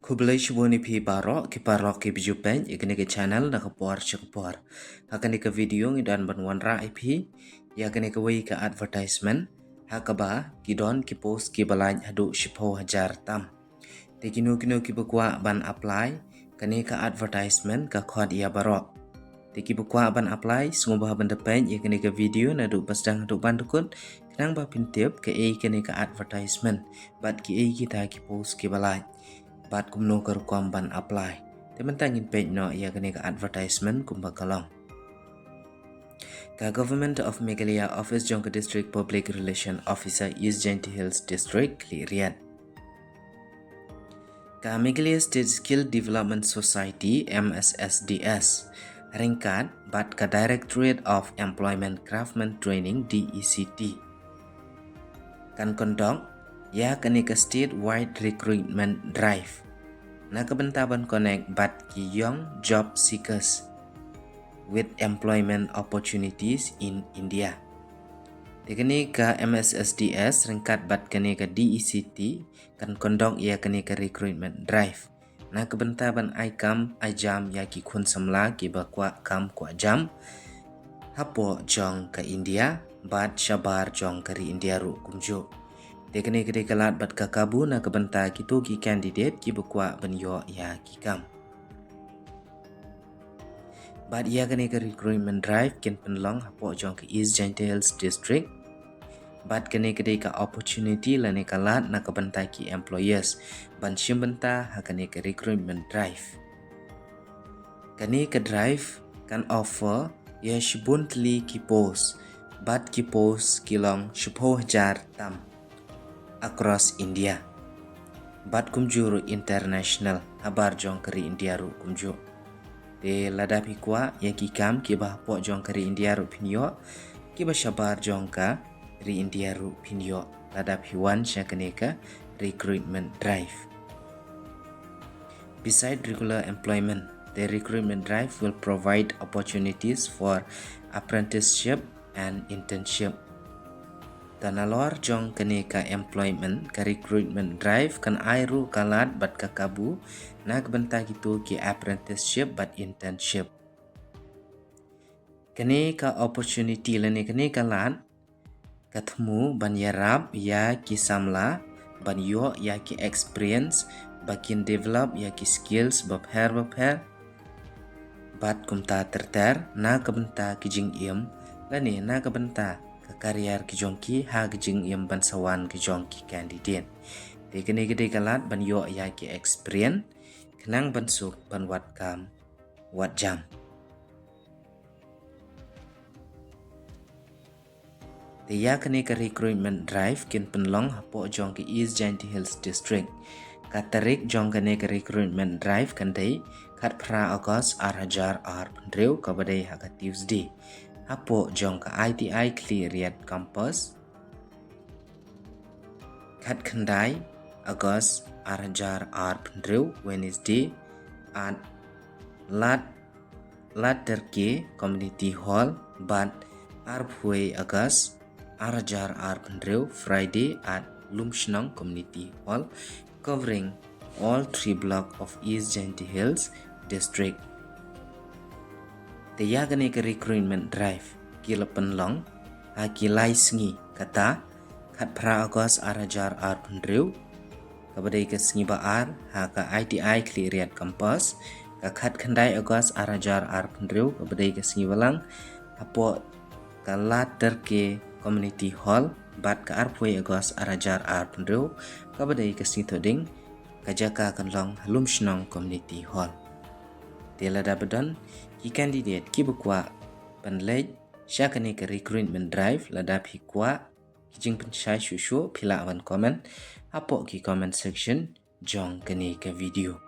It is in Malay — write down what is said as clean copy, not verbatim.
Kublai shiboni pi barok ki bijupen ikani ke channel na kapor chakapor. Hakani ke video ngidan banwan ra ipi yakani ke wei ke advertisement hakaba kidon ki post ki balaj hadu shipo hajar tam. Tekinu kinu ki bakwa ban apply kani ke advertisement ka khod ia barok. Teki bakwa ban apply sungubah ban depen yakani ke video na du pasdang hadu ban dukun kenang ba pintip ke kani ke advertisement bat ki kita ki post ki balaj. Bat kumno kerukuam ban apply. Tementangin page no ia kene ke advertisement kumba kalong. Ka Government of Meghalaya Office jong ke District Public Relation Officer East Jainti Hills District Klirian. Ka Meghalaya State Skill Development Society MSSDS ringkat bat ka Directorate of Employment Craftsman Training DECT. Kan kondok ya kani ke statewide recruitment drive. Na kebentaban connect bat ki young job seekers with employment opportunities in India. Tekani ke MSSDS ringkat bat kani ke DECT kan kondok ya kani ke recruitment drive. Na kebentaban aikam ajam ya ki kun semla ki bakwa kam kwa jam hapo jong ke India bat shabar jong kari India ru kumjo. Teknik kelat bat kakabu na kebenta kitu ki candidate ki bakwa benyo ya ki kam. Bat ia kene ke recruitment drive kin penlong hapo jong ke East Jainti Hills District. Bat kene ke opportunity lane kalat na kebenta ki employers ban shimbenta ha kene ke recruitment drive. Kene ke drive kan offer ya shibuntli ki post bat ki post kilong shipo jar tam across India. Bat kumjuru international habar jong kari India ru kumju. De ladapi kwa ya ki kam ki bah po jong kari India ru pinyo ki bah shabar jong ka ri India ru pinyo ladapi wan syakaneka recruitment drive. Beside regular employment, the recruitment drive will provide opportunities for apprenticeship and internship. Tanalor jong kene ka employment ka recruitment drive kan airu kalat bat kakabu na kebenta gitu ki apprenticeship bat internship. Kene ka opportunity lene kene kalat katmu ban yarab ya ki samla ban yo ya ki experience bakin develop ya ki skills bapher bat kumta terter na kebenta kijing iem lene na kebenta karier kijongki ha kijing yang bansawan kijongki candidate. Tekene gede kalat ban yo ya ki experience kenang bansuk ban wat kam wat jam. Teya kene ke recruitment drive kin penlong hapo jong ke East Jainti Hills District. Katarik jong kene ke recruitment drive kandai kat pra August hajar pendrew kabadai haka Tuesday. Hapo jong ka ITI Kliriat Campus kat kendai Agos Arajar Pendrew Wednesday at Laterke Community Hall bat Arpwe Agos Arajar Pendrew Friday at Lumshnong Community Hall covering all 3 blocks of East Jainti Hills District. Teyagane ke recruitment drive kila penlong hakilai sengi kata kat pra Agos arajar pendrew kabadai ke sengi baar haka ITI Kliriat Campus ka kat kendai Agos arajar pendrew kabadai ke sengi balang apo kalat terke community hall bat ka arpwe Agos arajar pendrew kabadai ke sengi toding kajaka kanlong Lumshnong Community Hall. Telada bedon ki candidate ki bukwa panlej syakane ke recruitment drive ladap hikwa kijing pensyai shushu pila awan comment hapo ki comment section jong kene ke video.